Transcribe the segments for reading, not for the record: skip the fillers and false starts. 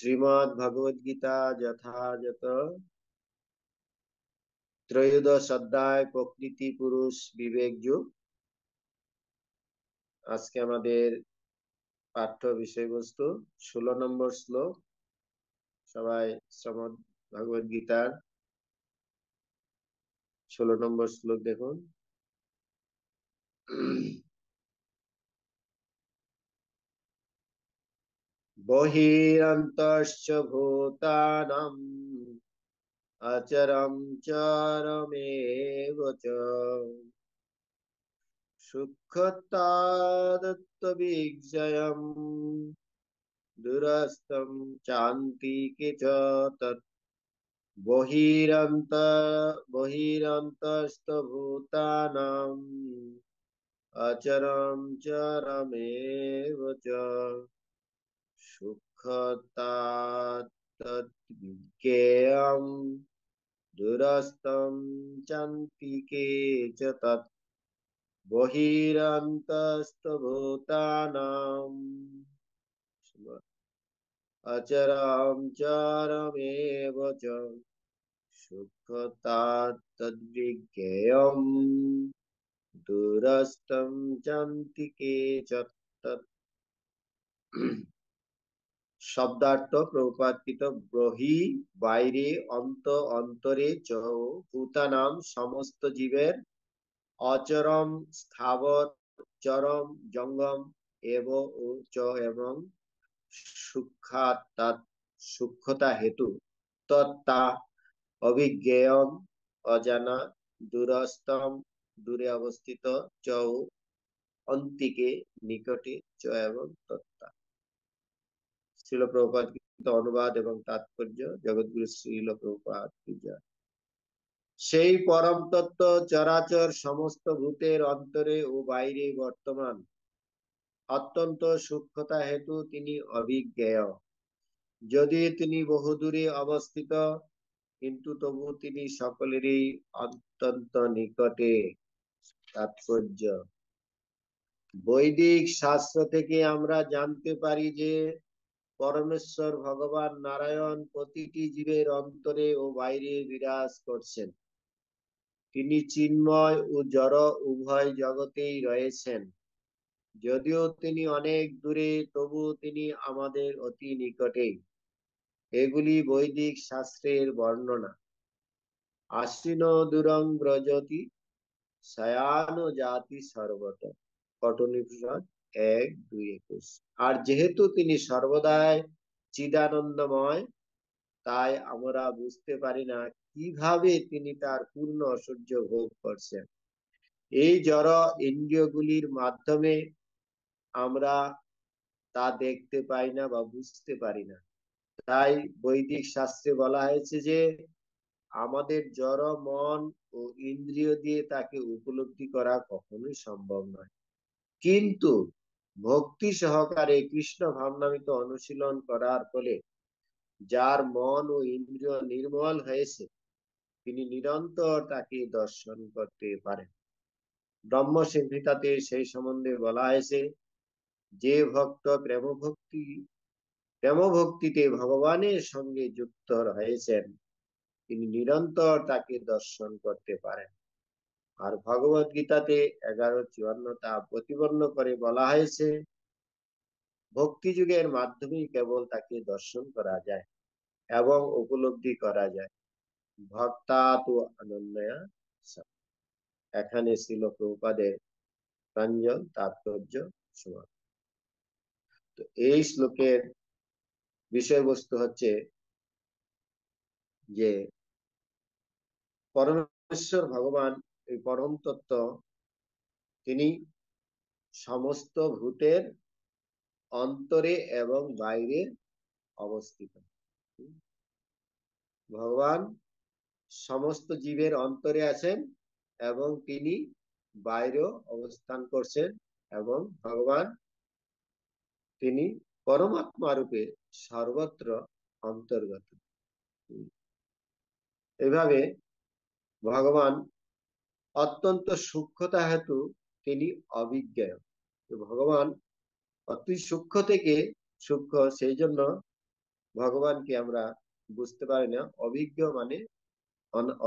শ্রীমদ্ ভগবদ গীতা যথাযথ ত্রয়োদশ অধ্যায় প্রকৃতি পুরুষ বিবেক যোগ। আজকে আমাদের পাঠ্য বিষয়বস্তু 16 নম্বর শ্লোক। সবাই শ্রীমদ্ ভগবদ গীতার 16 নম্বর শ্লোক দেখুন। বহিরন্তশ্চ ভূতানাম অচরম চরমেব চ সুখতাদত্তবিজয়ম দুরস্তম চান্তিকে চ তৎ বহিরন্তস্তভূতানাম অচরম চরমেব চ সুখতাদজ্ঞেয়ম দুরস্তম চান্তিকে চ তৎ বহিরন্তস্তভূতানাম অচরম চরমেব চ সুখতাদজ্ঞেয়ম দুরস্তম চান্তিকে চ তৎ। শব্দার্থ প্রপাতিত বহি বাইরে, অন্ত অন্তরে, চ ভূতানাম সমস্ত জীবের, অচরম স্থাবর, চরম জঙ্গম, এব ও চ এবং সূক্ষ্মতা হেতু, তত্তা অভিজ্ঞেয়ম অজানা, দূরস্থম দূরে অবস্থিত, চ অন্তিকে নিকটে, চ এবং তত্তা। শ্রীল প্রভুপাদ অনুবাদ এবং তাৎপর্য। জগৎগুরু শ্রীল প্রভুপাদ কি জয়। সেই পরম তত্ত্ব চরাচর সমস্ত ভূতের অন্তরে ও বাইরে বর্তমান, অত্যন্ত সূক্ষ্মতা হেতু তিনি অভিজ্ঞেয়। যদি তিনি বহুদূরে অবস্থিত, কিন্তু তবু তিনি সকলেরই অত্যন্ত নিকটে। তাৎপর্য: বৈদিক শাস্ত্র থেকে আমরা জানতে পারি যে পরমেশ্বর ভগবান নারায়ণ প্রতিটি জীবের অন্তরে ও বাইরে বিরাজ করছেন। তিনি চিন্ময় ও জড় উভয় জগতেই রয়েছেন। যদিও তিনি অনেক দূরে, তবু তিনি আমাদের অতি নিকটে। এগুলি বৈদিক শাস্ত্রের বর্ণনা। আশ্বিন দূরং ব্রজতি শয়ান জাতি সর্বত, কঠোপনিষদ 1:2-21। আর যেহেতু তিনি সর্বদাই চিদানন্দময়, তাই আমরা বুঝতে পারি না কিভাবে তিনি তার পূর্ণ ঐশ্বর্য ভোগ করছেন। এই জড় ইন্দ্রিয়গুলির মাধ্যমে আমরা তা দেখতে পাই না বা বুঝতে পারি না। তাই বৈদিক শাস্ত্রে বলা হয়েছে যে আমাদের জড় মন ও ইন্দ্রিয় দিয়ে তাকে উপলব্ধি করা কখনোই সম্ভব নয়। কিন্তু ভক্তি সহকারে কৃষ্ণ ভাবনামৃত অনুশীলন করার ফলে যার মন ও ইন্দ্রিয় নির্মল হয়েছে, তিনি নিরন্তর তাকে দর্শন করতে পারেন। ব্রহ্ম সংহিতাতে সেই সম্বন্ধে বলা হয়েছে, যে ভক্ত প্রেমভক্তিতে ভগবানের সঙ্গে যুক্ত হয়েছেন, তিনি নিরন্তর তাকে দর্শন করতে পারেন। আর ভগবত গীতাতে 11:54 তা প্রতিপন্ন করে বলা হয়েছে, ভক্তি যুগের মাধ্যমেই কেবল তাকে দর্শন করা যায় এবং উপলব্ধি করা যায়। ভক্তা তো অনন্যা। এখানে ছিল প্রভুপাদের প্রাঞ্জল তাৎপর্য সমাপ্ত। তো এই শ্লোকের বিষয়বস্তু হচ্ছে যে পরমেশ্বর ভগবান, এই পরম তত্ত্ব, তিনি সমস্ত ভূতের অন্তরে এবং বাইরে অবস্থিত। ভগবান সমস্ত জীবের অন্তরে আছেন এবং তিনি বাইরেও অবস্থান করছেন, এবং ভগবান তিনি পরমাত্মা রূপে সর্বত্র অন্তর্গত। এভাবে ভগবান অত্যন্ত সূক্ষ্মতা হেতু তিনি অভিজ্ঞেয়। ভগবান অতি সূক্ষ্ম থেকে সূক্ষ্ম, সেই জন্য ভগবানকে আমরা বুঝতে পারি না। অভিজ্ঞ মানে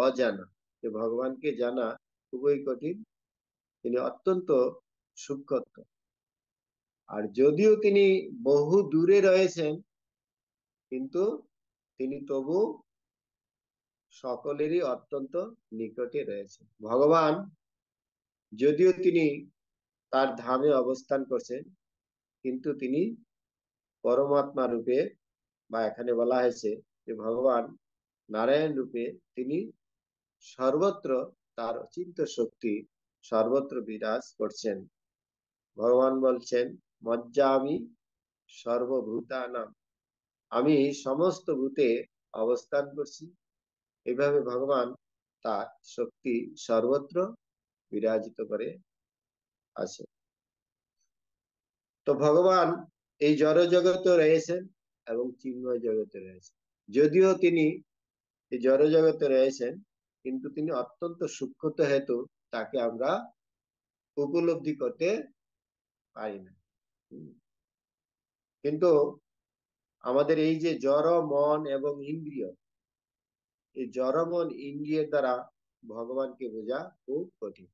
অজানা। যে ভগবানকে জানা খুবই কঠিন, তিনি অত্যন্ত সূক্ষ্ম। আর যদিও তিনি বহু দূরে রয়েছেন, কিন্তু তিনি তবু সকলেরই অত্যন্ত নিকটে রয়েছেন। ভগবান যদিও তিনি তার ধামে অবস্থান করছেন, কিন্তু তিনি পরমাত্মা রূপে, বা এখানে বলা হয়েছে যে ভগবান নারায়ণ রূপে তিনি সর্বত্র, তার অচিন্ত শক্তি সর্বত্র বিরাজ করছেন। ভগবান বলছেন, মজ্জামি সর্বভূতানাম, আমি সমস্ত ভূতে অবস্থান করছি। এইভাবে ভগবান তার শক্তি সর্বত্র বিরাজিত করে আছে। তো ভগবান এই জড় জগতে রয়েছেন এবং চিন্ময় জগতে রয়েছেন। যদিও তিনি এই জড় জগতে রয়েছেন, কিন্তু তিনি অত্যন্ত সূক্ষ্ম হেতু তাকে আমরা উপলব্ধি করতে পারি না। কিন্তু আমাদের এই যে জড় মন এবং ইন্দ্রিয়, এই জড় মন ইন্দ্রিয়ের দ্বারা ভগবানকে বোঝা খুব কঠিন।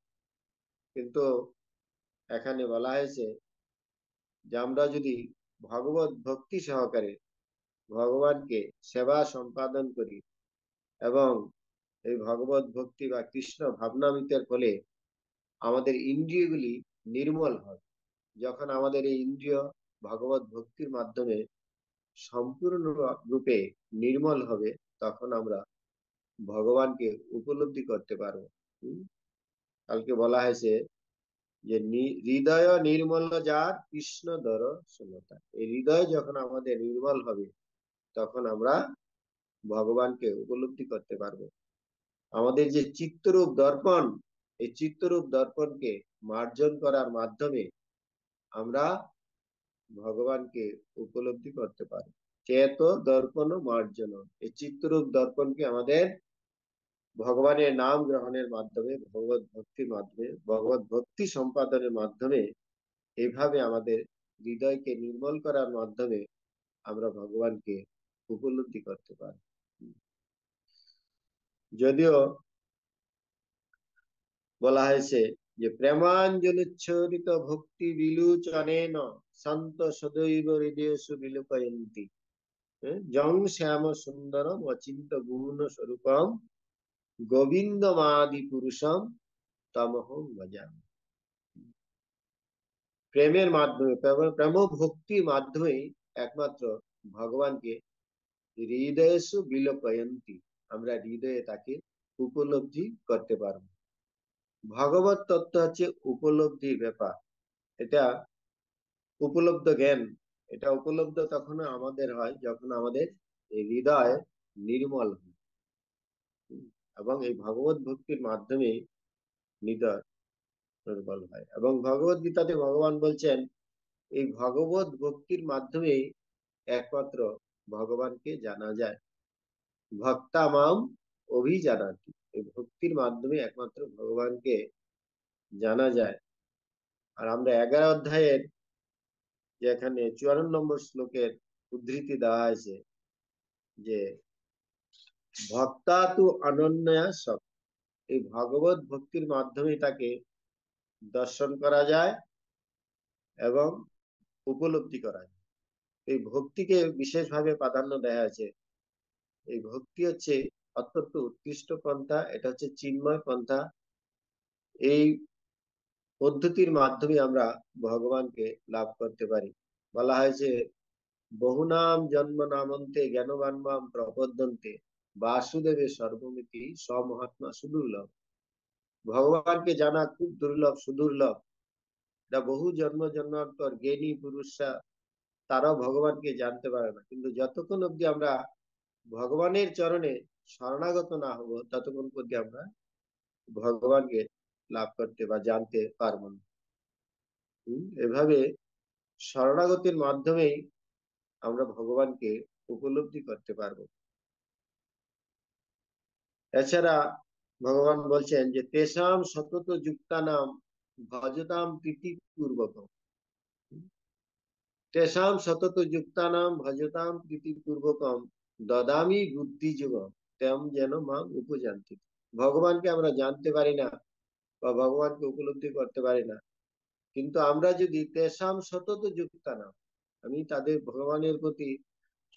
কিন্তু এখানে বলা হয়েছে যে আমরা যদি ভগবত ভক্তি সহকারে ভগবানকে সেবা সম্পাদন করি এবং এই ভগবত ভক্তি বা কৃষ্ণ ভাবনামৃতের ফলে আমাদের ইন্দ্রিয়গুলি নির্মল হয়। যখন আমাদের এই ইন্দ্রিয় ভগবত ভক্তির মাধ্যমে সম্পূর্ণ রূপে নির্মল হবে, তখন আমরা ভগবানকে উপলব্ধি করতে পারবো। কালকে বলা হয়েছে যে হৃদয় নির্মল যার কৃষ্ণ দর্শনতা। এই হৃদয় যখন আমাদের নির্মল হবে, তখন আমরা ভগবানকে উপলব্ধি করতে পারবো। আমাদের যে চিত্তরূপ দর্পণ, এই চিত্তরূপ দর্পণকে মার্জন করার মাধ্যমে আমরা ভগবানকে উপলব্ধি করতে পারি। চেত দর্পণ মার্জন, এই চিত্তরূপ দর্পণকে আমাদের ভগবানের নাম গ্রহণের মাধ্যমে, ভগবত ভক্তির মাধ্যমে, ভগবত ভক্তি সম্পাদনের মাধ্যমে, এইভাবে আমাদের হৃদয়কে নির্মল করার মাধ্যমে আমরা ভগবানকে উপলব্ধি করতে পারি। যদিও বলা হয়েছে যে প্রেমাঞ্জলিচ্ছরিত ভক্তি বিলুচনেন সন্ত সদৈব হৃদয়েষু বিলোকয়ন্তি জং শ্যাম সুন্দরম অচিন্ত গুণ স্বরূপম গোবিন্দমাদি পুরুষম তমহং ভজামি। প্রেমের মাধ্যমে, প্রেম ভক্তির মাধ্যমে একমাত্র ভগবানকে হৃদয়েষু বিলোকয়ন্তি, আমরা হৃদয়ে তাকে উপলব্ধি করতে পারবো। ভগবত তত্ত্ব হচ্ছে উপলব্ধির ব্যাপার। এটা উপলব্ধ জ্ঞান, এটা উপলব্ধ তখন আমাদের হয় যখন আমাদের এই হৃদয় নির্মল হয় এবং এই ভগবত ভক্তির মাধ্যমে হৃদয় নির্মল হয়। এবং ভগবত গীতাতে ভগবান বলছেন, এই ভগবত ভক্তির মাধ্যমে একমাত্র ভগবানকে জানা যায়। ভক্তা মাম অভিজানাতি, এই ভক্তির মাধ্যমে একমাত্র ভগবানকে জানা যায়। আর আমরা 11 অধ্যায়ের যে এখানে 54 নম্বর শ্লোকের উদ্ধৃতি দেওয়া হয়েছে যে ভক্তা তু অনন্যা সব, এই ভগবত ভক্তির মাধ্যমে তাকে দর্শন করা যায় এবং উপলব্ধি করা যায়। এই ভক্তিকে বিশেষভাবে প্রাধান্য দেওয়া হয়েছে। এই ভক্তি হচ্ছে অত্যন্ত উৎকৃষ্ট পন্থা, এটা হচ্ছে চিন্ময় পন্থা। এই পদ্ধতির মাধ্যমে আমরা ভগবানকে লাভ করতে পারি। বলা হয়েছে বহুনাম জন্ম নামন্তে জ্ঞানবান মাম প্রপদ্যন্তে বাসুদেবের সর্বমিতি স্বমহাত্মা সুদুর্লভ। ভগবানকে জানা খুব দুর্লভ, সুদুর্লভ। এটা বহু জন্ম জন্মান্তর জ্ঞানী পুরুষরা তারাও ভগবানকে জানতে পারে না। কিন্তু যতক্ষণ অব্দি আমরা ভগবানের চরণে শরণাগত না হব, ততক্ষণ অব্দি আমরা ভগবানকে লাভ করতে বা জানতে পারবো না। এভাবে শরণাগতির মাধ্যমেই আমরা ভগবানকে উপলব্ধি করতে পারবো। এছাড়া ভগবান বলছেন যে তেষাম সতত যুক্তা নাম ভজতাম প্রীতি পূর্বক, তেষাং সতত যুক্তানাং ভজতাম প্রীতিপূর্বকম দদামি বুদ্ধি যুগ তেম যেন মাম উপজান্তি। ভগবানকে আমরা জানতে পারি না বা ভগবানকে উপলব্ধি করতে পারি না, কিন্তু আমরা যদি তেষাম সতত যুক্তানাম, আমি তাদের ভগবানের প্রতি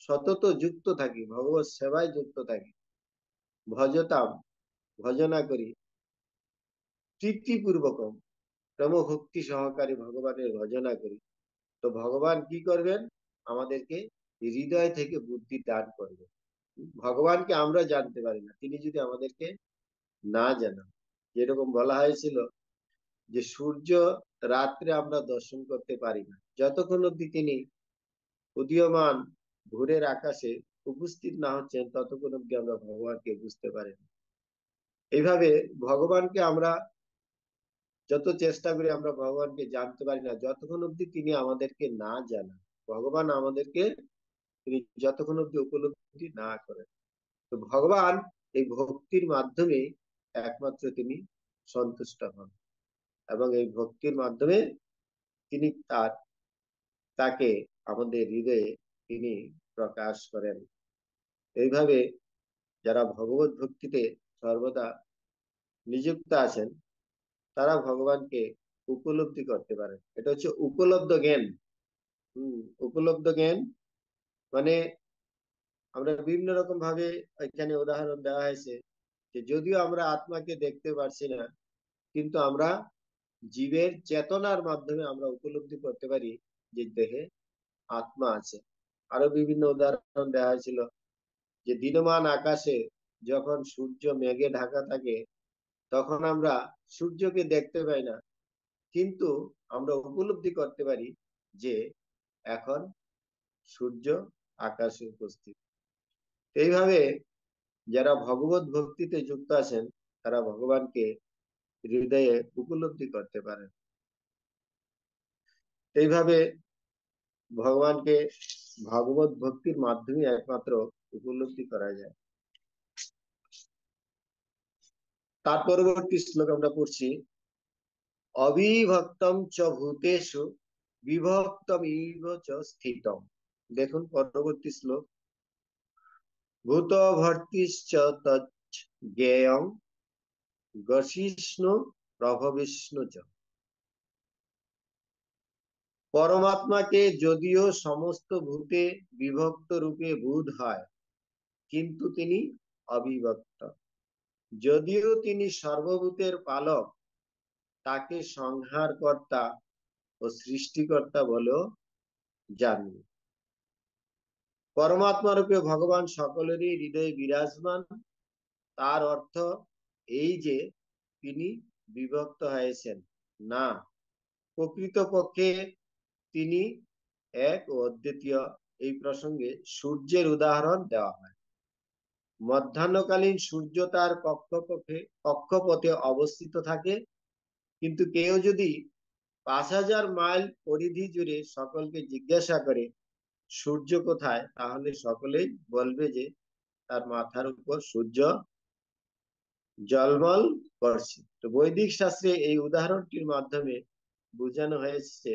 সতত যুক্ত থাকি, ভগবত সেবায় যুক্ত থাকি, ভজতাম ভজনা করি, প্রীতিপূর্বকম প্রেম ভক্তি সহকারে ভগবানের ভজনা করি, তো ভগবান কি করবেন? আমাদেরকে হৃদয় থেকে বুদ্ধি দান করবেন। ভগবানকে আমরা জানতে পারি না, তিনি যদি আমাদেরকে না জানান। যেরকম বলা হয়েছিল যে সূর্য রাত্রে আমরা দর্শন করতে পারি না, যতক্ষণ অব্দি তিনি উদীয়মান ভোরের আকাশে উপস্থিত না হচ্ছেন ততক্ষণ অব্দি আমরা ভগবানকে বুঝতে পারি না। এইভাবে ভগবানকে আমরা যত চেষ্টা করি আমরা ভগবানকে জানতে পারি না যতক্ষণ অব্দি তিনি আমাদেরকে না জানান, ভগবান আমাদেরকে তিনি যতক্ষণ অব্দি উপলব্ধি না করেন। তো ভগবান এই ভক্তির মাধ্যমে একমাত্র তিনি সন্তুষ্ট হন, এবং এই ভক্তির মাধ্যমে তিনি তাকে আমাদের হৃদয়ে তিনি প্রকাশ করেন। এইভাবে যারা ভগবত ভক্তিতে সর্বদা নিযুক্ত আছেন তারা ভগবানকে উপলব্ধি করতে পারেন। এটা হচ্ছে উপলব্ধ জ্ঞান। উপলব্ধ জ্ঞান মানে আমরা বিভিন্ন রকম ভাবে এখানে উদাহরণ দেওয়া হয়েছে যে যদিও আমরা আত্মাকে দেখতে পারছি না, কিন্তু আমরা জীবের চেতনার মাধ্যমে আমরা উপলব্ধি করতে পারি যে দেহে আত্মা আছে। আরো বিভিন্ন উদাহরণ দেওয়া হয়েছিল যে দিনমান আকাশে যখন সূর্য মেঘে ঢাকা থাকে তখন আমরা সূর্যকে দেখতে পাই না, কিন্তু আমরা উপলব্ধি করতে পারি যে এখন সূর্য আকাশে উপস্থিত। এইভাবে যারা ভগবত ভক্তিতে যুক্ত আছেন তারা ভগবানকে হৃদয়ে উপলব্ধি করতে পারেন। এইভাবে ভগবানকে ভগবত ভক্তির মাধ্যমে একমাত্র উপলব্ধি করা যায়। তার পরবর্তী শ্লোক আমরা পড়ছি, অবিভক্তম চ ভূতেষু বিভক্তম ইব চ স্থিতম। দেখুন পরবর্তী শ্লোক, ভূত ভর্তিশ্চ তচ্ছ জ্ঞেয়ং গশিষ্ণু প্রভবিষ্ণু চ। পরমাত্মাকে যদিও সমস্ত ভূতে বিভক্ত রূপে বোধ হয়, কিন্তু তিনি অবিভক্ত। যদিও তিনি সর্বভূতের পালক, তাকে সংহারকর্তা ও সৃষ্টিকর্তা বলেও জানি। পরমাত্মা রূপে ভগবান সকলেরই হৃদয়ে বিরাজমান, তার অর্থ এই যে তিনি বিভক্ত হয়েছেন না, প্রকৃতপক্ষে তিনি এক ও অদ্বিতীয়। এই প্রসঙ্গে সূর্যের উদাহরণ দেওয়া হয়। মধ্যাহ্নকালীন সূর্য তার কক্ষপথে অবস্থিত থাকে, কিন্তু কেউ যদি 5,000 মাইল পরিধি জুড়ে সকলকে জিজ্ঞাসা করে সূর্য কোথায়, তাহলে সকলেই বলবে যে তার মাথার উপর সূর্য ঝলমল করছে। তো বৈদিক শাস্ত্রে এই উদাহরণটির মাধ্যমে বোঝানো হয়েছে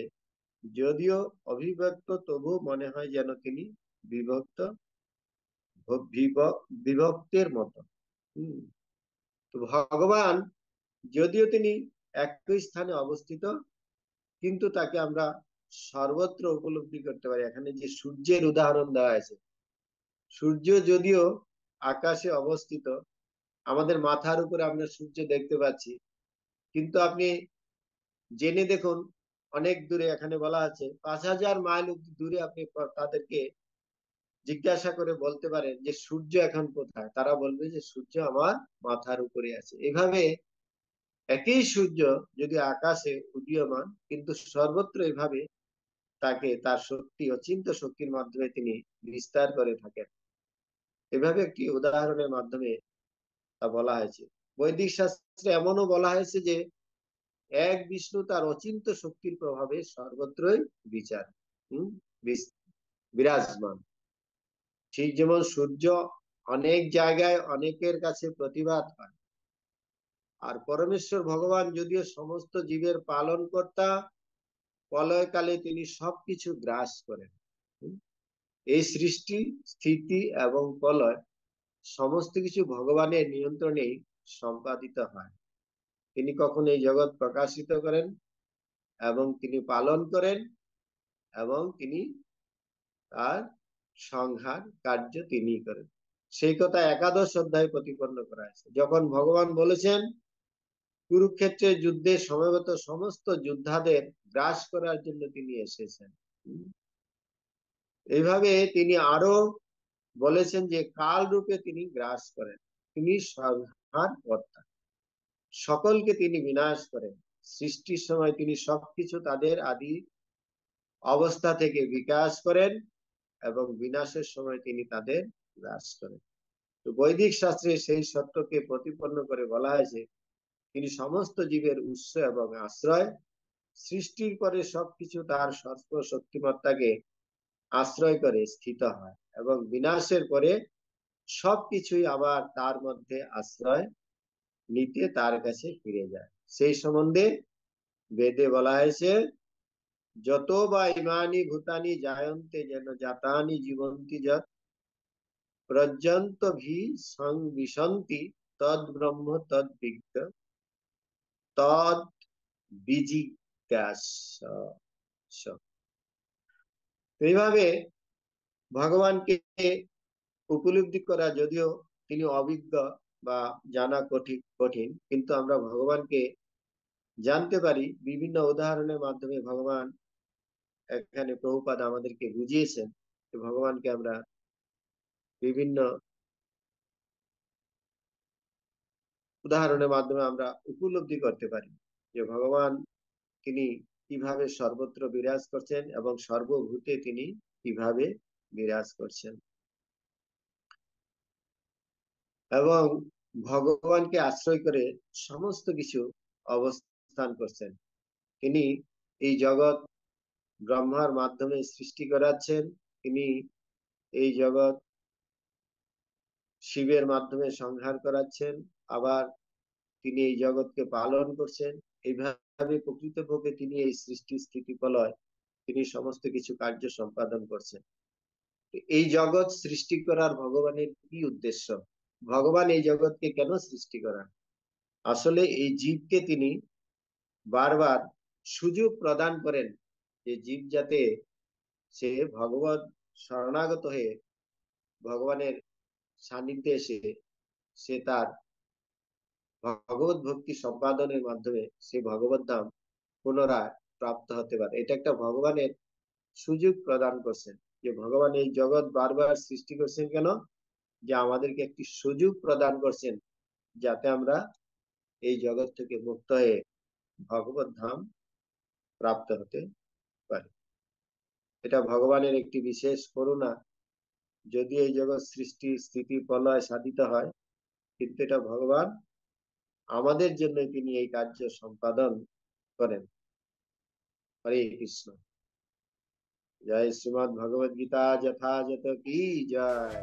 যদিও অবিভক্ত তবু মনে হয় যেন তিনি বিভক্ত, বিভক্তের মতো। তো ভগবান যদিও তিনি একই স্থানে অবস্থিত, কিন্তু তাকে আমরা সর্বত্র উপলব্ধি করতে পারি। এখানে যে সূর্যের উদাহরণ দেওয়া আছে, সূর্য যদিও আকাশে অবস্থিত, আমাদের মাথার উপরে আমরা সূর্য দেখতে পাচ্ছি, কিন্তু আপনি জেনে দেখুন অনেক দূরে, এখানে বলা আছে 5,000 মাইল দূরে আপনি তাদেরকে জিজ্ঞাসা করে বলতে পারেন যে সূর্য এখন কোথায়, তারা বলবে যে সূর্য আমার মাথার উপরে আছে। এভাবে একই সূর্য যদি আকাশে উদীয়মান, কিন্তু সর্বত্র এভাবে তাকে তার শক্তি অচিন্ত শক্তির মাধ্যমে তিনি বিস্তার করে থাকেন। এভাবে একটি উদাহরণের মাধ্যমে তা বলা হয়েছে। বৈদিক শাস্ত্রে এমনও বলা হয়েছে যে এক বিষ্ণু তার অচিন্ত শক্তির প্রভাবে সর্বত্রই বিচার বিরাজমান। ঠিক যেমন সূর্য অনেক জায়গায় অনেকের কাছে প্রতিভাত হয়, আর পরমেশ্বর ভগবান যদিও সমস্ত জীবের পালন কর্তা প্রলয়কালে তিনি সবকিছু গ্রাস করেন। এই সৃষ্টি, স্থিতি এবং প্রলয় সমস্ত কিছু ভগবানের নিয়ন্ত্রণেই সম্পাদিত হয়। তিনি কখন এই জগৎ প্রকাশিত করেন এবং তিনি পালন করেন এবং তিনি তার সংহার কার্য তিনি করেন। সেই কথা একাদশ অধ্যায়ে প্রতিপন্ন করা হয়েছে, যখন ভগবান বলেছেন কুরুক্ষেত্রের যুদ্ধে সমবেত সমস্ত যোদ্ধাদের গ্রাস করার জন্য তিনি এসেছেন। এইভাবে তিনি আরো বলেছেন যে কাল রূপে তিনি গ্রাস করেন, তিনি সংহার কর্তা, সকলকে তিনি বিনাশ করেন। সৃষ্টির সময় তিনি সবকিছু তাদের আদি অবস্থা থেকে বিকাশ করেন এবং বিনাশের সময় তিনি তাদের গ্রাস করেন। তো বৈদিক শাস্ত্রে সেই সত্যকে প্রতিপন্ন করে বলা হয়েছে তিনি সমস্ত জীবের উৎস এবং আশ্রয়। সৃষ্টির পরে সবকিছু তার সর্ব শক্তিমত্তাকে আশ্রয় করে স্থিত হয় এবং বিনাশের পরে সবকিছুই আবার তার মধ্যে আশ্রয় নিতে তার কাছে ফিরে যায়। সেই সম্বন্ধে বেদে বলা হয়েছে যত বা ইমানি ভূতানি জায়ন্তে যেন জাতানি জীবন্তি যত প্রজ্জন্ত ভি সংবিশন্তি তদ ব্রহ্ম তদ বিজ্ঞ তদ বিজিজ্ঞাস। এইভাবে ভগবানকে উপলব্ধি করা যদিও তিনি অভিজ্ঞ বা জানা কঠিন, কিন্তু আমরা ভগবানকে জানতে পারি বিভিন্ন উদাহরণের মাধ্যমে। ভগবান এখানে প্রভুপাদ আমাদেরকে বুঝিয়েছেন যে ভগবানকে আমরা বিভিন্ন উদাহরণের মাধ্যমে আমরা উপলব্ধি করতে পারি যে ভগবান তিনি কিভাবে সর্বত্র বিরাজ করছেন এবং সর্বভূতে তিনি কিভাবে বিরাজ করছেন এবং ভগবানকে আশ্রয় করে সমস্ত কিছু অবস্থান করছেন। তিনি এই জগৎ ব্রহ্মার মাধ্যমে সৃষ্টি করাচ্ছেন, তিনি এই জগৎ শিবের মাধ্যমে সংহার করাচ্ছেন, আবার তিনি এই জগৎকে পালন করছেন। এইভাবে প্রকৃতপক্ষে তিনি এই সৃষ্টি স্থিতি প্রলয় তিনি সমস্ত কিছু কার্য সম্পাদন করছেন। এই জগৎ সৃষ্টি করার ভগবানের কি উদ্দেশ্য? ভগবান এই জগৎকে কেন সৃষ্টি করেন? আসলে এই জীবকে তিনি বারবার সুযোগ প্রদান করেন যে জীব যাতে সে ভগবত শরণাগত হয়ে ভগবানের সান্নিধ্যে এসে সে তার ভগবত ভক্তি সম্পাদনের মাধ্যমে সে ভগবত ধাম পুনরায় প্রাপ্ত হতে পারে। এটা একটা ভগবানের সুযোগ প্রদান করছেন যে ভগবান এই জগৎ বারবার সৃষ্টি করছেন কেন? যে আমাদেরকে একটি সুযোগ প্রদান করছেন যাতে আমরা এই জগৎ থেকে মুক্ত হয়ে ভগবত ধাম প্রাপ্ত হতে পারি। এটা ভগবানের একটি বিশেষ করুণা। যদি এই জগৎ সৃষ্টি স্থিতি প্রলয় সাধিত হয়, কিন্তু এটা ভগবান আমাদের জন্য তিনি এই কার্য সম্পাদন করেন। হরে কৃষ্ণ। জয় শ্রীমদ্ ভগবদ গীতা যথাযথ কি জয়।